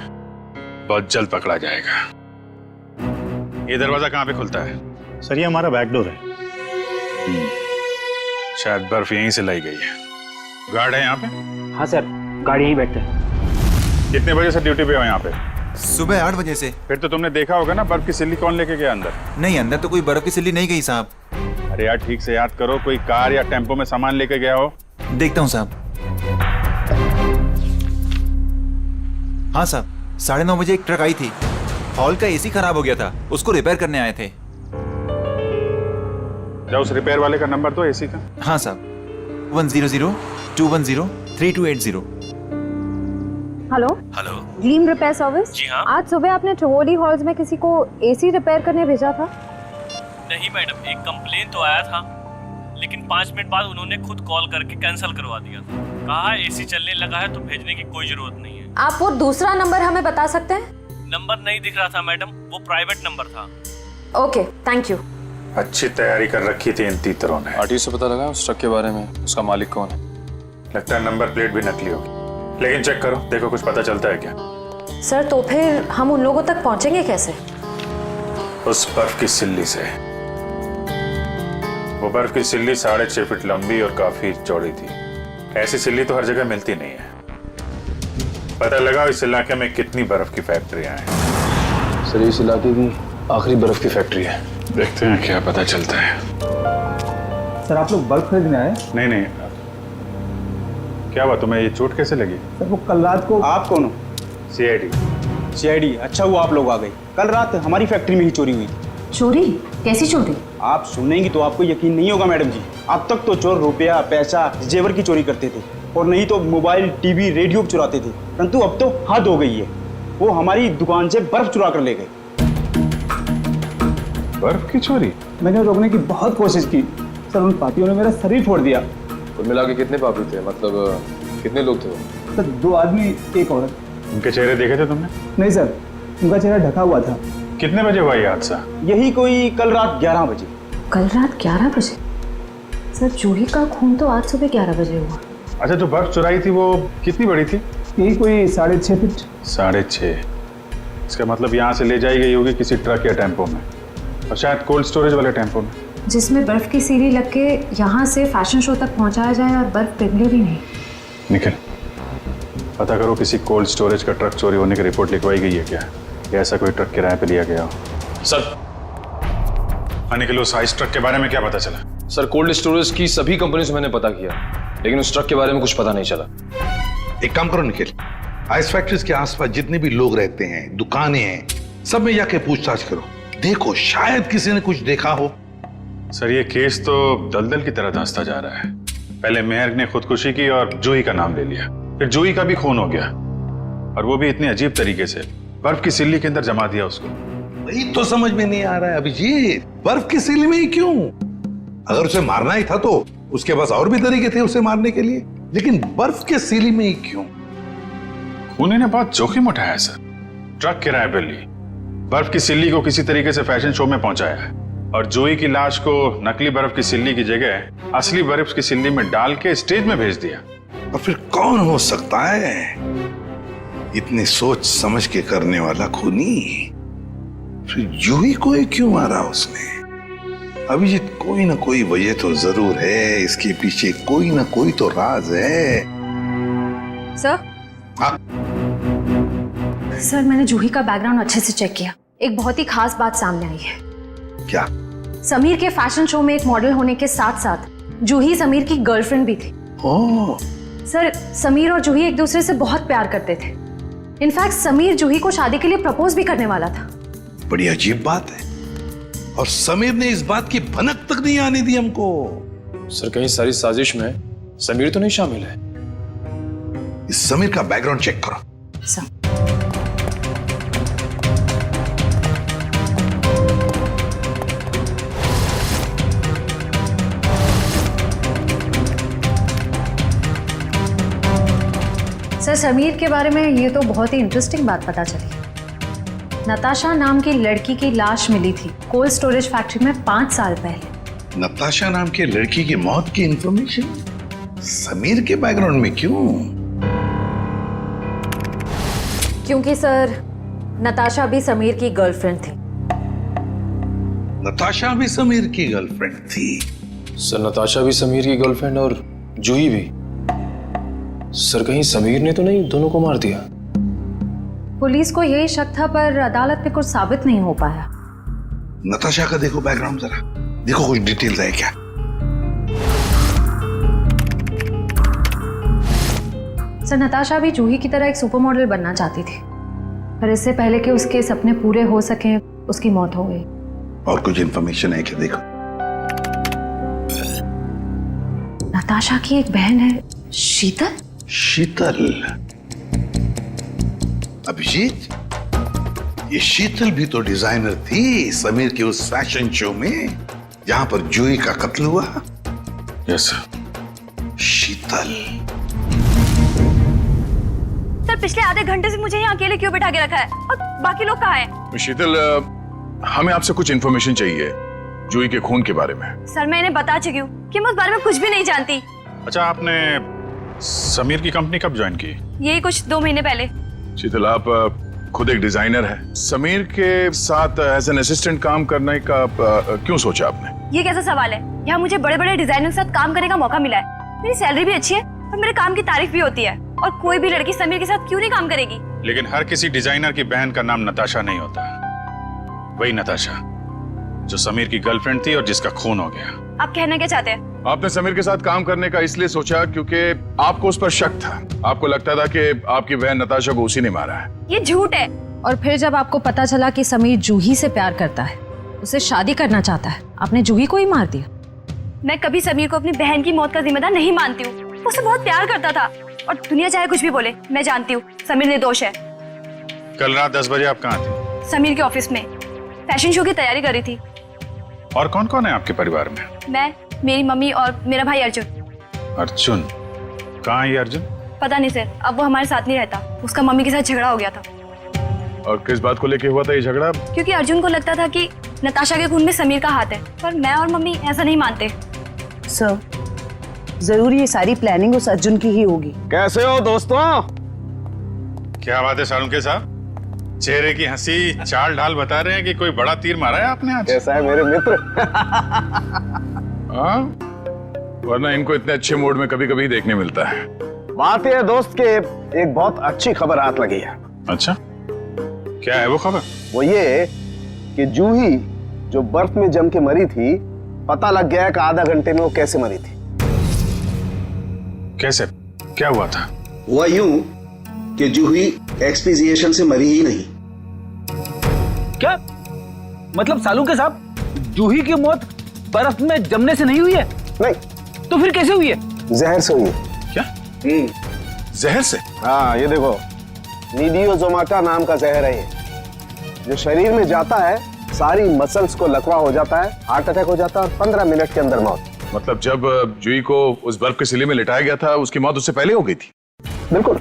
Speaker 5: बहुत जल्द पकड़ा जाएगा। ये दरवाजा कहाँ पे खुलता है?
Speaker 14: सर ये हमारा बैक डोर है।
Speaker 5: शायद बर्फ यहीं से लाई गई है। गार्ड है यहाँ पे?
Speaker 12: हाँ सर, गाड़ी यहीं बैठते हैं।
Speaker 5: कितने बजे से ड्यूटी पे हो यहाँ पे?
Speaker 18: सुबह 8 बजे से।
Speaker 5: फिर तो तुमने देखा होगा ना बर्फ की सिल्ली कौन लेके गया अंदर?
Speaker 18: नहीं, अंदर तो कोई बर्फ की सिल्ली नहीं गई साहब।
Speaker 5: अरे यार ठीक से याद करो, कोई कार या टेम्पो में सामान लेके गया हो?
Speaker 18: देखता हूँ साहब। हाँ साहब, 9:30 बजे एक ट्रक आई थी। हॉल का एसी खराब हो गया था, उसको रिपेयर करने आए थे।
Speaker 5: क्या उस रिपेयर वाले का नंबर तो एसी का?
Speaker 18: हाँ साहब, 100-210-3280।
Speaker 17: Hello
Speaker 19: hello,
Speaker 17: gleam repair service.
Speaker 19: जी हाँ।
Speaker 17: आज सुबह आपने ट्रोली हॉल्स में किसी को एसी रिपेयर करने भेजा था?
Speaker 19: नहीं मैडम, एक कंप्लेन तो आया था, लेकिन 5 मिनट बाद उन्होंने खुद कॉल करके कैंसिल करवा दिया था। कहा एसी चलने लगा है तो भेजने की कोई जरूरत नहीं है।
Speaker 17: आप वो दूसरा नंबर हमें बता सकते हैं?
Speaker 19: नंबर नहीं दिख रहा था मैडम, वो प्राइवेट नंबर था।
Speaker 17: Okay, thank you.
Speaker 5: अच्छी तैयारी कर रखी थी इन तीतरों ने।
Speaker 7: आरटीओ से पता लगा उस ट्रक के बारे में, उसका मालिक कौन है?
Speaker 5: लगता है नंबर प्लेट भी नकली होगी, लेकिन चेक करो, देखो कुछ पता चलता है क्या?
Speaker 17: सर तो फिर हम उन लोगों तक पहुंचेंगे कैसे?
Speaker 5: उस बर्फ की सिल्ली से। वो बर्फ की सिल्ली 6.5 फीट लंबी और काफी चौड़ी थी। ऐसी सिल्ली तो हर जगह मिलती नहीं है। पता लगा इस इलाके में कितनी बर्फ की फैक्ट्रियां हैं।
Speaker 7: सर इस इलाके की आखिरी बर्फ की फैक्ट्री है।
Speaker 5: देखते हैं क्या पता चलता है।
Speaker 8: सर आप लोग बल्ब खरीदने आए?
Speaker 5: नहीं नहीं, क्या हुआ तुम्हें? ये चोट कैसे लगी?
Speaker 8: सर वो कल रात को। आप कौन हो? CID। अच्छा हुआ आप लोग आ गए। कल रात हमारी फैक्ट्री में ही चोरी हुई थी।
Speaker 6: चोरी? कैसी चोरी?
Speaker 8: आप सुनेंगी तो आपको यकीन नहीं होगा मैडम जी। अब तक तो चोर रुपया, पैसा, जेवर की चोरी करते थे और नहीं तो मोबाइल, टीवी, रेडियो चुराते थे, परंतु अब तो हद हो गई है। वो हमारी दुकान से बर्फ चुरा कर ले गए।
Speaker 5: बर्फ की चोरी?
Speaker 8: मैंने रोकने की बहुत कोशिश की सर, उन पापियों ने मेरा शरीर फोड़ दिया।
Speaker 7: कुल मिला के कितने पापी थे? मतलब कितने लोग थे वो?
Speaker 8: सर 2 आदमी 1 औरत।
Speaker 5: उनके चेहरे देखे थे तुमने?
Speaker 8: नहीं सर, उनका चेहरा ढका हुआ था।
Speaker 5: कितने बजे हुआ ये हादसा?
Speaker 8: यही कोई कल रात 11 बजे।
Speaker 6: कल रात 11 बजे? सर जूही का खून तो आज सुबह 11 बजे हुआ।
Speaker 5: अच्छा, जो बर्फ चुराई थी वो कितनी बड़ी थी?
Speaker 8: यही कोई 6.5 फीट।
Speaker 5: 6.5? इसका मतलब यहाँ से ले जाई गई होगी किसी ट्रक या टेम्पो में, और शायद कोल्ड स्टोरेज वाले टेम्पो में,
Speaker 6: जिसमें बर्फ की सीढ़ी लग के यहाँ से फैशन शो तक पहुँचाया जाए और बर्फ पिघले भी नहीं।
Speaker 5: निखिल, पता करो किसी कोल्ड स्टोरेज का ट्रक चोरी होने की रिपोर्ट लिखवाई गई है क्या, या ऐसा कोई ट्रक किराए पे लिया गया हो?
Speaker 7: सर
Speaker 5: निखिल, उस आइस ट्रक के बारे में क्या पता चला?
Speaker 7: सर कोल्ड स्टोरेज की सभी कंपनी से मैंने पता किया, लेकिन उस ट्रक के बारे में कुछ पता नहीं चला।
Speaker 4: एक काम करो निखिल, आइस फैक्ट्रीज के आसपास जितने भी लोग रहते हैं, दुकानें हैं, सब में जाके पूछताछ करो। देखो शायद किसी ने कुछ देखा हो।
Speaker 5: सर ये केस तो दलदल की तरह धंसता जा रहा है। पहले मेहर ने खुदकुशी की और जूही का नाम ले लिया, फिर जूही का भी खून हो गया, और वो भी इतने अजीब तरीके से। बर्फ की सिल्ली के अंदर जमा दिया उसको।
Speaker 4: वही तो समझ में नहीं आ रहा है अभिजीत, बर्फ की सिल्ली में ही क्यों? अगर उसे मारना ही था तो उसके पास और भी तरीके थे उसे मारने के लिए, लेकिन बर्फ के सिल्ली में ही क्यों?
Speaker 5: खूनी ने बहुत जोखिम उठाया सर। ट्रक किराए पर ली, बर्फ की सिल्ली को किसी तरीके से फैशन शो में पहुंचाया है, और जूही की लाश को नकली बर्फ की सिल्ली की जगह असली बर्फ की सिल्ली में डाल के स्टेज में भेज दिया।
Speaker 4: और फिर कौन हो सकता है इतनी सोच समझ के करने वाला खूनी? फिर जूही को ही क्यों मारा उसने? अभिजीत, कोई ना कोई वजह तो जरूर है, इसके पीछे कोई ना कोई तो राज है।
Speaker 6: सर?
Speaker 4: हाँ?
Speaker 6: सर मैंने जूही का बैकग्राउंड अच्छे से चेक किया। एक बहुत ही खास बात सामने आई है।
Speaker 4: क्या?
Speaker 6: समीर के फैशन शो में एक मॉडल होने के साथ साथ जूही समीर की गर्लफ्रेंड भी थी।
Speaker 4: ओह।
Speaker 6: सर समीर और जूही एक दूसरे से बहुत प्यार करते थे। इनफैक्ट समीर जूही को शादी के लिए प्रपोज भी करने वाला था।
Speaker 4: बड़ी अजीब बात है, और समीर ने इस बात की भनक तक नहीं आने दी हमको।
Speaker 7: सर कहीं सारी साजिश में समीर तो नहीं शामिल है?
Speaker 4: इस समीर का बैकग्राउंड चेक करो।
Speaker 6: सर सर समीर के बारे में ये तो बहुत ही इंटरेस्टिंग बात पता चली। नताशा नाम की लड़की की लाश मिली थी कोल्ड स्टोरेज फैक्ट्री में 5 साल पहले।
Speaker 4: नताशा नाम के लड़की की मौत की इंफॉर्मेशन समीर के बैकग्राउंड में क्यों?
Speaker 6: क्योंकि सर नताशा भी समीर की गर्लफ्रेंड थी।
Speaker 4: नताशा भी समीर की गर्लफ्रेंड थी?
Speaker 7: सर नताशा भी समीर की गर्लफ्रेंड और जूही भी। सर कहीं समीर ने तो नहीं दोनों को मार दिया?
Speaker 6: पुलिस को यही शक था, पर अदालत में कुछ साबित नहीं हो पाया।
Speaker 4: नताशा का देखो बैकग्राउंड जरा, देखो कुछ डिटेल्स है क्या?
Speaker 6: सर नताशा भी जूही की तरह एक सुपर मॉडल बनना चाहती थी, पर इससे पहले कि उसके सपने पूरे हो सके उसकी मौत हो गई।
Speaker 4: और कुछ इंफॉर्मेशन है क्या? देखो।
Speaker 6: नताशा की एक बहन है शीतल।
Speaker 4: शीतल? अभिजीत, ये शीतल भी तो डिजाइनर थी समीर के उस फैशन शो में जहां पर जूही का कत्ल हुआ।
Speaker 5: Yes sir.
Speaker 4: शीतल।
Speaker 17: सर पिछले आधे घंटे से मुझे यहाँ अकेले क्यों बैठा के रखा है, और बाकी लोग कहाँ हैं?
Speaker 5: शीतल, हमें आपसे कुछ इन्फॉर्मेशन चाहिए जूही के खून के बारे में।
Speaker 17: सर मैं इन्हें बता चुकी हूँ कि मैं उस बारे में कुछ भी नहीं जानती।
Speaker 5: अच्छा, आपने समीर की कंपनी कब ज्वाइन की?
Speaker 17: यही कुछ 2 महीने पहले।
Speaker 5: शीतल, आप खुद एक डिजाइनर हैं, समीर के साथ एज एन असिस्टेंट काम करने का क्यों सोचा आपने?
Speaker 17: ये कैसा सवाल है? यहाँ मुझे बड़े बड़े डिजाइनर के साथ काम करने का मौका मिला है, मेरी सैलरी भी अच्छी है और मेरे काम की तारीफ भी होती है, और कोई भी लड़की समीर के साथ क्यों नहीं काम करेगी?
Speaker 5: लेकिन हर किसी डिजाइनर की बहन का नाम नताशा नहीं होता। वही नताशा जो समीर की गर्लफ्रेंड थी और जिसका खून हो गया।
Speaker 17: आप कहना क्या चाहते हैं?
Speaker 5: आपने समीर के साथ काम करने का इसलिए सोचा क्योंकि आपको उस पर शक था। आपको लगता था कि आपकी बहन नताशा को उसी ने मारा है।
Speaker 6: ये झूठ है। और फिर जब आपको पता चला कि समीर जूही से प्यार करता है, उसे शादी करना चाहता है, आपने जूही को ही मार दिया।
Speaker 17: मैं कभी समीर को अपनी बहन की मौत का जिम्मेदार नहीं मानती हूँ। वो उसे बहुत प्यार करता था और दुनिया चाहे कुछ भी बोले, मैं जानती हूँ समीर निर्दोष है।
Speaker 5: कल रात 10 बजे आप कहाँ थे?
Speaker 17: समीर के ऑफिस में फैशन शो की तैयारी कर रही थी।
Speaker 5: और कौन कौन है आपके परिवार में?
Speaker 17: मैं, मेरी मम्मी और मेरा भाई अर्जुन।
Speaker 5: अर्जुन? कहाँ है ये अर्जुन?
Speaker 17: पता नहीं सर, अब वो हमारे साथ नहीं रहता। उसका मम्मी के साथ झगड़ा हो गया था।
Speaker 5: और किस बात को लेके हुआ था ये झगड़ा?
Speaker 17: क्योंकि अर्जुन को लगता था कि नताशा के खून में समीर का हाथ है, पर मैं और मम्मी ऐसा नहीं मानते।
Speaker 20: सर, जरूर ये सारी प्लानिंग उस अर्जुन की ही होगी।
Speaker 21: कैसे हो दोस्तों?
Speaker 5: क्या बात है सालुंके साहब, चेहरे की हंसी चाल ढाल बता रहे हैं कि कोई बड़ा तीर मारा है आपने आज।
Speaker 21: कैसा है मेरे मित्र?
Speaker 5: हाँ, वरना इनको इतने अच्छे मूड में कभी कभी देखने मिलता है।
Speaker 21: बात यह है दोस्त के एक बहुत अच्छी खबर हाथ लगी है।
Speaker 5: अच्छा, क्या है वो खबर?
Speaker 21: वो ये कि जूही जो बर्फ में जम के मरी थी, पता लग गया कि आधा घंटे में वो कैसे मरी थी।
Speaker 5: कैसे? क्या हुआ था?
Speaker 13: हुआ यूं कि जूही एक्सपीजिएशन से मरी ही नहीं।
Speaker 21: क्या मतलब सालुंके साहब, जूही की मौत बर्फ में जमने से नहीं हुई है? नहीं। तो फिर कैसे हुई है?
Speaker 13: जहर से हुई।
Speaker 5: क्या? जहर से?
Speaker 21: हाँ, ये देखो,
Speaker 13: नीडियोजोमाटा नाम का जहर है ये, जो शरीर में जाता है सारी मसल्स को लकवा हो जाता है, हार्ट अटैक हो जाता है और 15 मिनट के अंदर मौत।
Speaker 5: मतलब जब जूही को उस बर्फ के सिले में लिटाया गया था, उसकी मौत उससे पहले हो गई थी?
Speaker 13: बिल्कुल।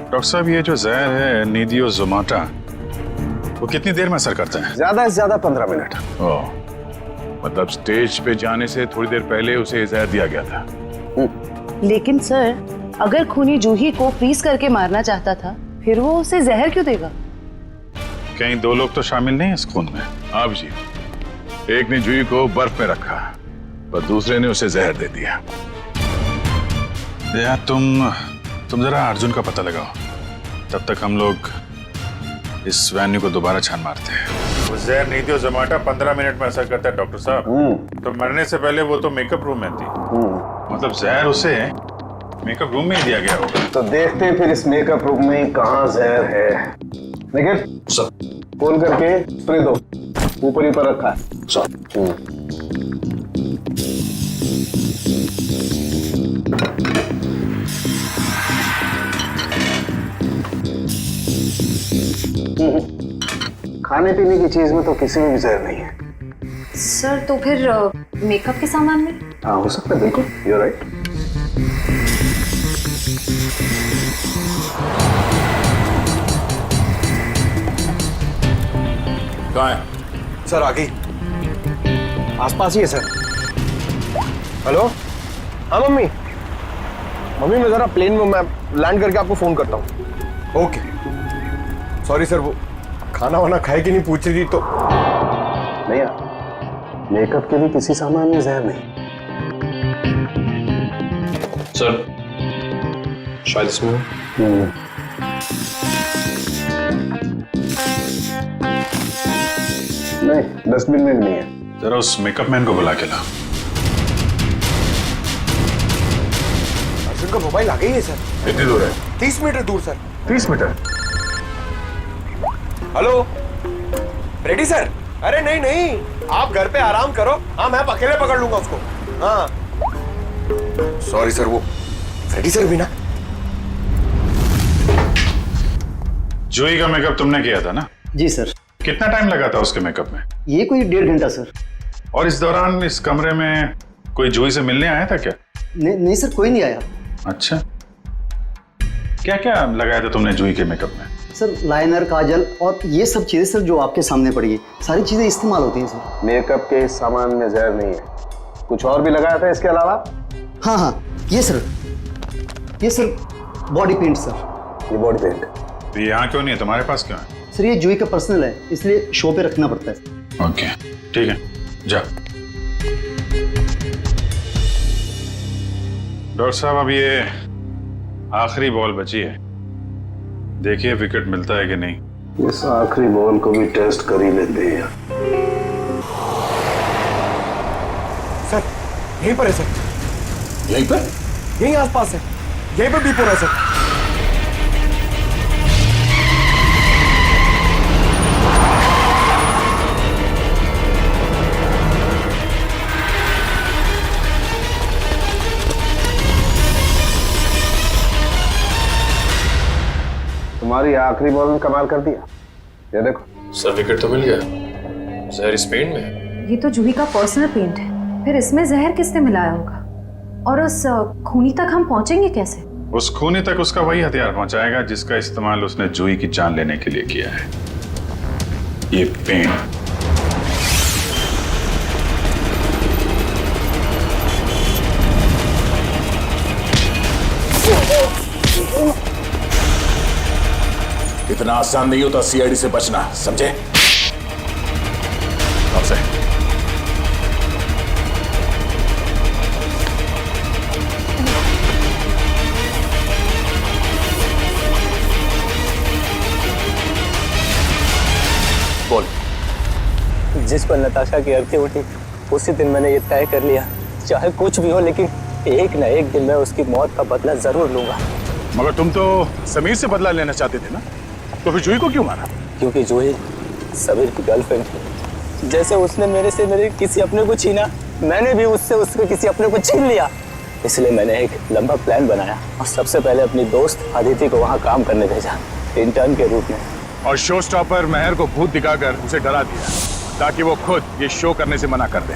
Speaker 5: डॉक्टर साहब, ये जो जहर है नीडियोजोमाटा, वो कितनी देर में असर करता है?
Speaker 13: ज्यादा से ज्यादा 15 मिनट।
Speaker 5: ओह, मतलब स्टेज पे जाने से थोड़ी देर पहले उसे जहर दिया गया था।
Speaker 20: लेकिन सर, अगर खूनी जूही को फ्रीज करके मारना चाहता था, फिर वो उसे जहर क्यों देगा?
Speaker 5: कहीं दो लोग तो शामिल नहीं है इस खून में? आप जी, एक ने जूही को बर्फ में रखा पर दूसरे ने उसे जहर दे दिया। यार तुम जरा अर्जुन का पता लगाओ, तब तक हम लोग इस वेन्यू को दोबारा छान मारते हैं। वो जहर नीडियोजोमाटा 15 मिनट में असर करता है डॉक्टर साहब। तो मरने से पहले वो तो मेकअप रूम में थी, मतलब जहर उसे मेकअप रूम में ही दिया गया होगा।
Speaker 13: तो देखते हैं फिर इस मेकअप रूम में कहाँ जहर है। लेकिन फोन करके स्प्रे दो, ऊपर ही पर रखा है। खाने पीने की चीज में तो किसी में भी जहर नहीं है।
Speaker 6: सर, तो फिर मेकअप के सामान में?
Speaker 13: हाँ, हो सकता है, बिल्कुल, यू आर राइट।
Speaker 5: कहाँ है?
Speaker 21: सर, आगे आसपास ही है सर। हेलो? हाँ मम्मी, मैं जरा प्लेन में, मैं लैंड करके आपको फोन करता हूँ। ओके। सॉरी सर, वो खाना वाना खाए कि नहीं पूछ रही थी तो।
Speaker 13: भैया, मेकअप के लिए किसी सामान में जहर नहीं।
Speaker 7: सर, शायद इसमें।
Speaker 13: नहीं, डस्टबिन में भी नहीं है।
Speaker 5: जरा उस मेकअप मैन को बुला के ला।
Speaker 21: अर्जुन का मोबाइल आ गई है सर।
Speaker 5: कितनी दूर है?
Speaker 21: 30 मीटर दूर sir.
Speaker 5: 30 metre?
Speaker 21: Hello, ready sir? अरे नहीं, आप घर पे आराम करो। हाँ, मैं अकेले पकड़ लूंगा उसको। हाँ सॉरी सर, वो रेडी सर भी ना।
Speaker 5: जूही का मेकअप तुमने किया था ना?
Speaker 9: जी सर।
Speaker 5: कितना टाइम लगा था उसके मेकअप में?
Speaker 9: ये कोई 1.5 घंटा सर।
Speaker 5: और इस दौरान इस कमरे में कोई जूही से मिलने आया था क्या?
Speaker 9: नहीं सर, कोई नहीं आया।
Speaker 5: अच्छा, क्या क्या लगाया था तुमने जूही के मेकअप में?
Speaker 9: सर, लाइनर, काजल और ये सब चीजें सर जो आपके सामने पड़ी है, सारी चीजें इस्तेमाल होती हैं सर।
Speaker 13: मेकअप के सामान में जहर नहीं है। कुछ और भी लगाया था इसके अलावा?
Speaker 9: हाँ, ये सर बॉडी पेंट सर।
Speaker 13: ये बॉडी पेंट
Speaker 5: ये यहाँ क्यों नहीं है, तुम्हारे पास क्यों है?
Speaker 9: सर, ये जूही का पर्सनल है, इसलिए शो पे रखना पड़ता है।
Speaker 5: ओके, ठीक है, जा। डॉक्टर साहब, अब ये आखिरी बॉल बची है, देखिए विकेट मिलता है कि नहीं।
Speaker 13: इस आखिरी बॉल को भी टेस्ट कर ही लेते हैं।
Speaker 21: यहीं पर है सर।
Speaker 18: यहीं पर?
Speaker 21: यहीं आसपास है, यहीं पर बीप हो रहा है सर।
Speaker 13: तुम्हारी आखिरी बॉल ने कमाल कर दिया। ये देखो
Speaker 7: सर, विकेट तो मिल गया। जहर इस पेंट में है।
Speaker 6: ये तो जूही का पर्सनल पेंट है, फिर इसमें जहर किसने मिलाया होगा? और उस खूनी तक हम पहुंचेंगे कैसे?
Speaker 5: उस खूनी तक उसका वही हथियार पहुंचाएगा जिसका इस्तेमाल उसने जूही की जान लेने के लिए किया है, ये पेंट।
Speaker 18: इतना आसान नहीं होता सीआईडी से बचना, समझे? अब से
Speaker 21: बोल।
Speaker 1: जिस पर नताशा की अर्थी उठी उसी दिन मैंने ये तय कर लिया, चाहे कुछ भी हो लेकिन एक न एक दिन मैं उसकी मौत का बदला जरूर लूंगा।
Speaker 5: मगर तुम तो समीर से बदला लेना चाहते थे ना, तो फिर जूही को क्यों मारा?
Speaker 1: क्योंकि जूही समीर की गर्लफ्रेंड थी। जैसे उसने मेरे से मेरे किसी अपने को छीना, मैंने भी उससे उसके किसी अपने को छीन लिया। इसलिए मैंने एक लंबा प्लान बनाया और सबसे पहले अपनी दोस्त अदिति को वहाँ काम करने भेजा, इंटर्न के रूप में।
Speaker 5: और शो स्टॉपर मेहर को भूत दिखाकर उसे डरा दिया ताकि वो खुद ये शो करने से मना कर दे।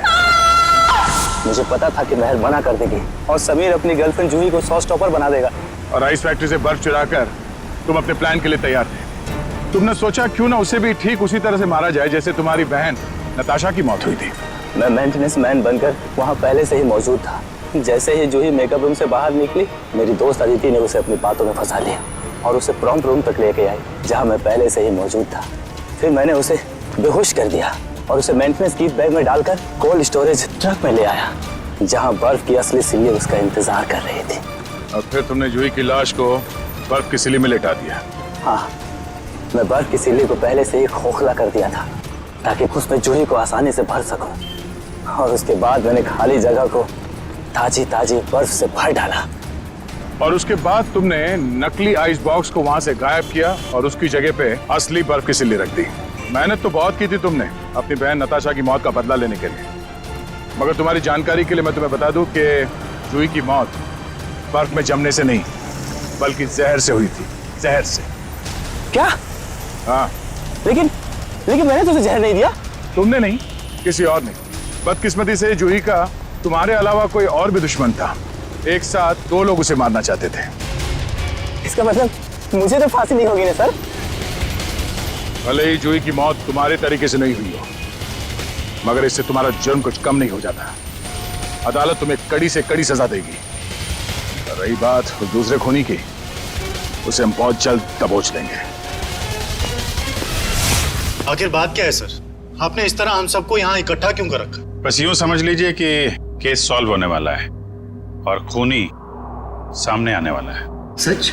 Speaker 1: मुझे पता था कि मेहर मना कर देगी और समीर अपनी गर्लफ्रेंड जूही को शो स्टॉपर बना देगा।
Speaker 5: और आइस फैक्ट्री से बर्फ चुराकर तुम अपने प्लान के लिए तैयार थे। तुमने सोचा क्यों ना उसे भी ठीक उसी तरह से मारा जाए जैसे तुम्हारी बहन नताशा की मौत हुई थी।
Speaker 1: मैं मेंटेनेंस मैन बनकर वहाँ पहले से ही मौजूद था। जैसे ही जूही मेकअप रूम से बाहर निकली, मेरी दोस्त अदिति ने उसे अपनी बातों में फंसा लिया और उसे प्रॉम्प्ट रूम तक लेके आई जहाँ मैं पहले से ही मौजूद था। फिर मैंने उसे बेहोश कर दिया और उसे मेंटेनेंस गिफ्ट बैग में डालकर कोल्ड स्टोरेज ट्रक में ले आया जहाँ बर्फ की असली सिल्ली उसका इंतजार कर रही थी।
Speaker 5: और फिर तुमने जूही की लाश को बर्फ की सिल्ली में लेटा दिया।
Speaker 1: हाँ, मैं बर्फ की सिल्ली को पहले से ही खोखला कर दिया था ताकि उसमें जूही को आसानी से भर सकूं। और उसके बाद मैंने खाली जगह को ताजी ताजी बर्फ से भर डाला।
Speaker 5: और उसके बाद तुमने नकली आइस बॉक्स को वहां से गायब किया और उसकी जगह पे असली बर्फ की सिल्ली रख दी। मेहनत तो बहुत की थी तुमने अपनी बहन नताशा की मौत का बदला लेने के लिए, मगर तुम्हारी जानकारी के लिए मैं तुम्हें बता दूं कि जूही की मौत बर्फ में जमने से नहीं बल्कि जहर से हुई थी। जहर से।
Speaker 1: क्या?
Speaker 5: हाँ।
Speaker 1: लेकिन मैंने तुझे जहर नहीं दिया।
Speaker 5: तुमने नहीं, किसी और ने। बदकिस्मती से जूही का तुम्हारे अलावा कोई और भी दुश्मन था। एक साथ दो लोग उसे मारना चाहते थे।
Speaker 1: इसका मतलब मुझे तो फांसी नहीं होगी ना सर?
Speaker 5: भले ही जूही की मौत तुम्हारे तरीके से नहीं हुई हो, मगर इससे तुम्हारा जुर्म कुछ कम नहीं हो जाता। अदालत तुम्हें कड़ी से कड़ी सजा देगी। रही बात उस दूसरे खूनी की, उसे हम बहुत जल्द दबोच लेंगे।
Speaker 14: आखिर बात क्या है सर? आपने इस तरह हम सबको यहाँ इकट्ठा क्यों कर रखा?
Speaker 5: बस यूं समझ लीजिए कि केस सॉल्व होने वाला है और खूनी सामने आने वाला है।
Speaker 21: सच?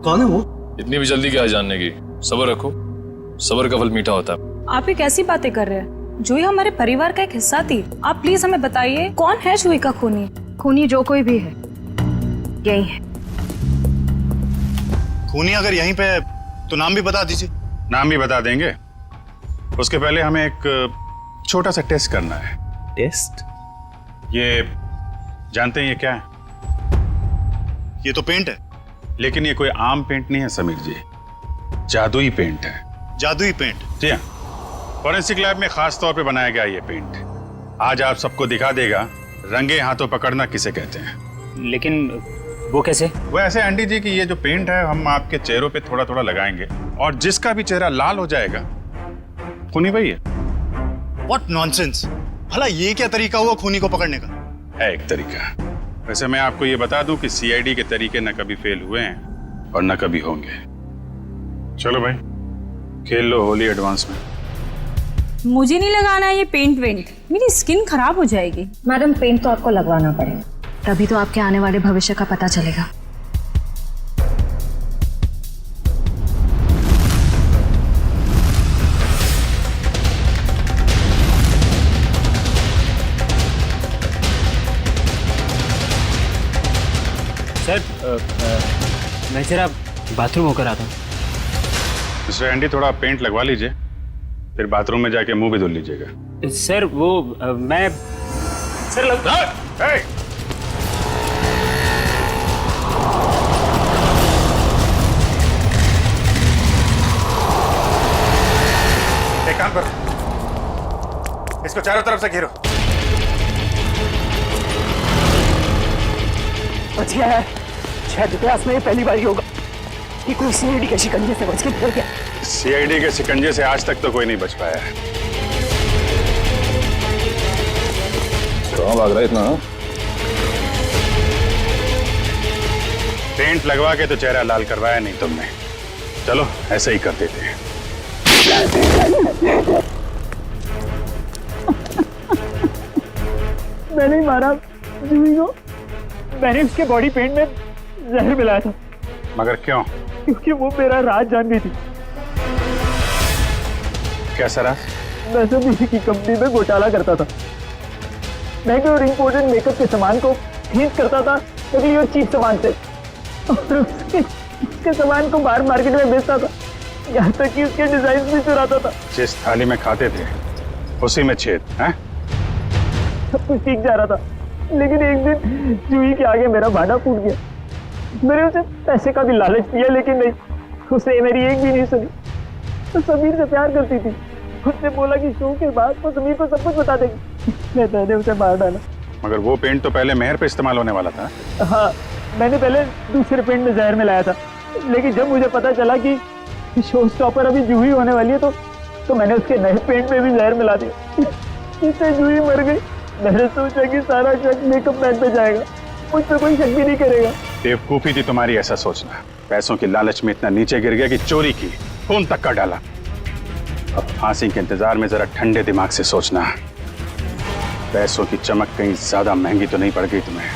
Speaker 21: कौन है वो? इतनी भी जल्दी क्या है जानने की? सब्र रखो, सब्र का फल मीठा होता है।
Speaker 16: आप ये कैसी बातें कर रहे हैं? जूही हमारे परिवार का एक हिस्सा थी। आप प्लीज हमें बताइए कौन है जूही का खूनी?
Speaker 6: खूनी जो कोई भी है यही है।
Speaker 14: खूनी अगर यहीं पे है तो नाम भी बता दीजिए।
Speaker 5: नाम भी बता देंगे, उसके पहले हमें एक छोटा सा टेस्ट करना है।
Speaker 14: टेस्ट?
Speaker 5: ये जानते हैं ये क्या है?
Speaker 14: ये तो पेंट है।
Speaker 5: लेकिन ये कोई आम पेंट नहीं है समीर जी, जादुई पेंट है।
Speaker 14: जादुई पेंट?
Speaker 5: जी हाँ, फॉरेंसिक लैब में खास तौर पे बनाया गया ये पेंट। आज आप सबको दिखा देगा रंगे हाथों पकड़ना किसे कहते हैं।
Speaker 12: लेकिन वो कैसे?
Speaker 5: वो ऐसे आंटी जी कि ये जो पेंट है हम आपके चेहरों पे थोड़ा थोड़ा लगाएंगे और जिसका भी चेहरा लाल हो जाएगा खूनी वही है।
Speaker 14: What nonsense! भला ये क्या तरीका हुआ खूनी को पकड़ने का?
Speaker 5: है एक तरीका। वैसे मैं आपको ये बता दूं कि सीआईडी के तरीके न कभी फेल हुए हैं और न कभी होंगे। चलो भाई खेल लो होली एडवांस में।
Speaker 16: मुझे नहीं लगाना है ये पेंट वेंट, मेरी स्किन खराब हो जाएगी।
Speaker 6: मैडम पेंट तो आपको लगवाना पड़ेगा, तभी तो आपके आने वाले भविष्य का पता चलेगा।
Speaker 12: सर मैं जरा बाथरूम होकर आता हूँ।
Speaker 5: मिस्टर एंडी, थोड़ा पेंट लगवा लीजिए, फिर बाथरूम में जाके मुंह भी धुल लीजिएगा।
Speaker 12: सर वो मैं सर
Speaker 21: एक काम करो, इसको चारों तरफ से घेरो।
Speaker 11: बच गया है। शायद इतिहास में ये पहली बार ही होगा कि कोई सीआईडी के शिकंजे से बच के निकल गया।
Speaker 5: सीआईडी के शिकंजे से आज तक तो कोई नहीं बच पाया है।
Speaker 18: कहाँ भाग रहा है इतना?
Speaker 5: पेंट लगवा के तो चेहरा लाल करवाया नहीं तुमने। चलो ऐसे ही कर देते हैं।
Speaker 11: मैंने ही मारा जूही को। मैंने उसके बॉडी पेंट में जहर मिलाया था।
Speaker 5: मगर क्यों?
Speaker 11: क्योंकि वो मेरा राज जान गई थी।
Speaker 5: कैसा राज?
Speaker 11: मैं सब इसी की कंपनी में घोटाला करता था। महंगे और इम्पोर्टेंट मेकअप के सामान को खरीद करता था नकली और चीप सामान से, और उसके सामान को बाहर मार्केट में बेचता था, यहाँ तक कि उसके डिजाइन भी चुराता था।
Speaker 5: जिस थाली में खाते थे उसी में छेद है?
Speaker 11: सब कुछ ठीक जा रहा था, लेकिन एक दिन जूही के आगे मेरा भांडा फूट गया। मैंने उसे पैसे का भी लालच दिया, लेकिन नहीं, उसने मेरी एक भी नहीं सुनी। तो समीर से प्यार करती थी। उसने बोला कि शो के बाद वो समीर को सब कुछ बता देगी। मैंने उसे मार डाला।
Speaker 5: मगर वो पेंट तो पहले मेहर पे इस्तेमाल होने वाला था।
Speaker 11: हाँ, मैंने पहले दूसरे पेंट में जहर मिलाया था, लेकिन जब मुझे पता चला कि शो स्टॉपर अभी जूही होने वाली है तो मैंने उसके नए पेंट में भी जहर मिला दिया। इससे जूही मर गई। मैंने सोचा कि सारा शक मेकअप मैन पे जाएगा, मुझ पर कोई शक भी नहीं करेगा।
Speaker 5: बेवकूफी थी तुम्हारी ऐसा सोचना। पैसों की लालच में इतना नीचे गिर गया कि चोरी की, खून तक का डाला। अब फांसी के इंतजार में जरा ठंडे दिमाग से सोचना। पैसों की चमक कहीं ज्यादा महंगी तो नहीं पड़ गई तुम्हें?